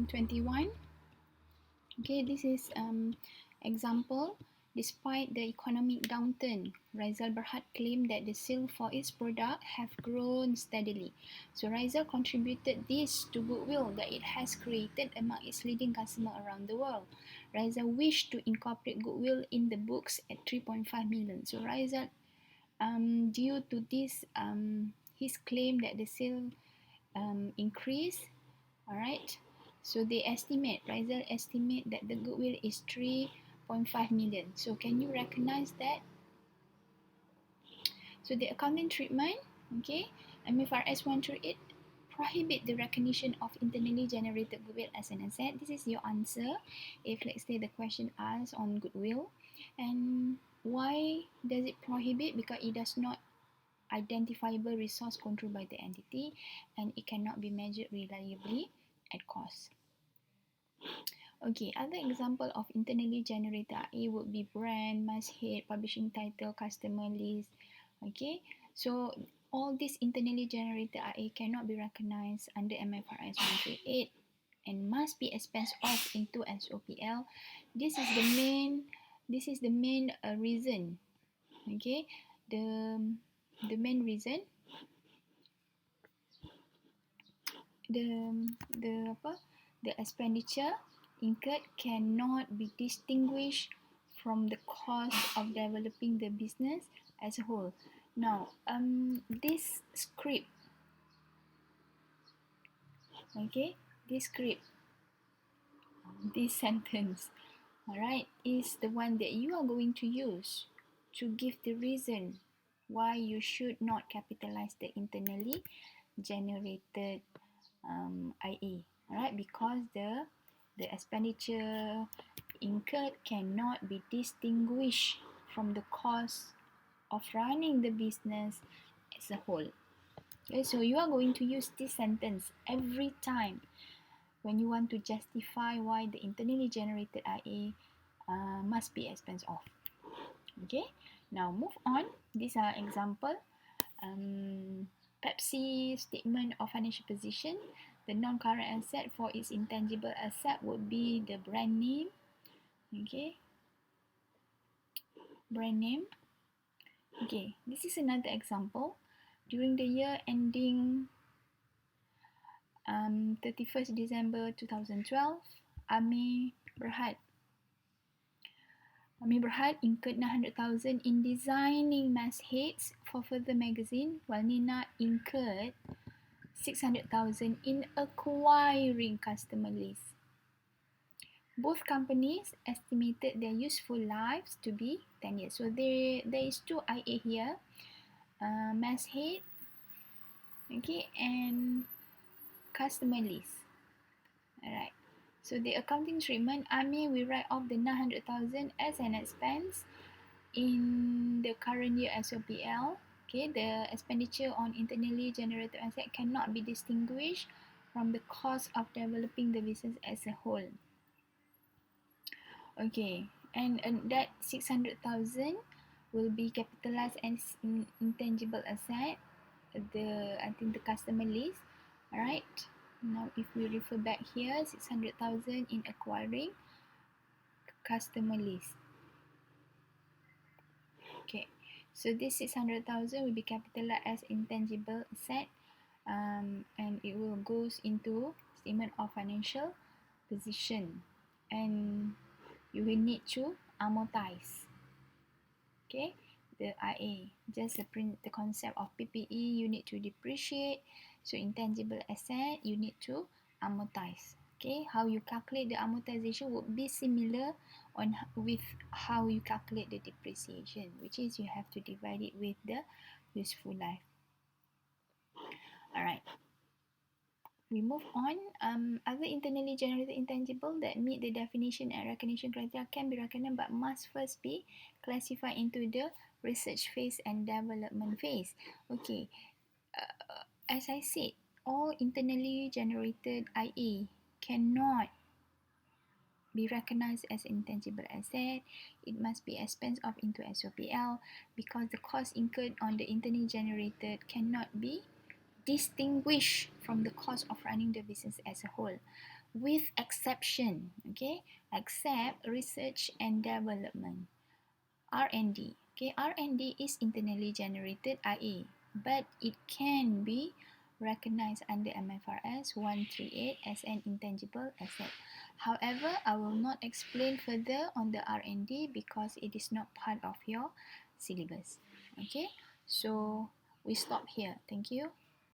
21. Okay, this is example. Despite the economic downturn, Rizal Berhad claimed that the sale for its product have grown steadily. So Rizal contributed this to goodwill that it has created among its leading customers around the world. Rizal wished to incorporate goodwill in the books at 3.5 million. So Rizal, due to this, his claim that the sale increased, all right. So they estimate, Rizal estimate that the goodwill is 3.5 million. So can you recognize that? So the accounting treatment, okay, MFRS 138 prohibit the recognition of internally generated goodwill as an asset. This is your answer if let's say the question asks on goodwill. And why does it prohibit? Because it does not identifiable resource controlled by the entity and it cannot be measured reliably at cost. Okay, other example of internally generated IA would be brand, masthead, publishing title, customer list. Okay, so all these internally generated IA cannot be recognized under MFRS 138 and must be expensed off into SOPL. This is the main reason. Okay, the main reason the expenditure incurred cannot be distinguished from the cost of developing the business as a whole. Now, this script, okay, this sentence, all right, is the one that you are going to use to give the reason why you should not capitalize the internally generated IA, all right, because the expenditure incurred cannot be distinguished from the cost of running the business as a whole. Okay, so you are going to use this sentence every time when you want to justify why the internally generated IA must be expense off. Okay, now move on. These are example. Pepsi statement of financial position. The non-current asset for its intangible asset would be the brand name. Okay, brand name. Okay, this is another example. During the year ending 31st December 2012, Ami Berhad incurred 900,000 in designing mastheads for further magazine, while Nina incurred 600,000 in acquiring customer lists. Both companies estimated their useful lives to be 10 years. So there is two IA here, masthead, okay, and customer list. Alright. So the accounting treatment, Ami will write off the 900,000 as an expense in the current year SOPL. Okay, the expenditure on internally generated asset cannot be distinguished from the cost of developing the business as a whole. Okay, and that 600,000 will be capitalized as intangible asset. I think the customer list. Alright. Now, if we refer back here, 600,000 in acquiring customer list. Okay, so this 600,000 will be capitalized as intangible asset, and it will goes into statement of financial position, and you will need to amortize. Okay, the IA, just the concept of PPE, you need to depreciate. So intangible asset, you need to amortize. Okay, how you calculate the amortization would be similar with how you calculate the depreciation, which is you have to divide it with the useful life. Alright, we move on. Other internally generated intangible that meet the definition and recognition criteria can be recognized but must first be classified into the research phase and development phase. Okay, as I said, all internally generated IA cannot be recognized as intangible asset. It must be expensed off into SOPL because the cost incurred on the internally generated cannot be distinguished from the cost of running the business as a whole. with exception, okay, except research and development, R&D. Okay, R&D is internally generated IA, but it can be recognized under MFRS 138 as an intangible asset. However, I will not explain further on the R&D because it is not part of your syllabus. Okay, so we stop here. Thank you.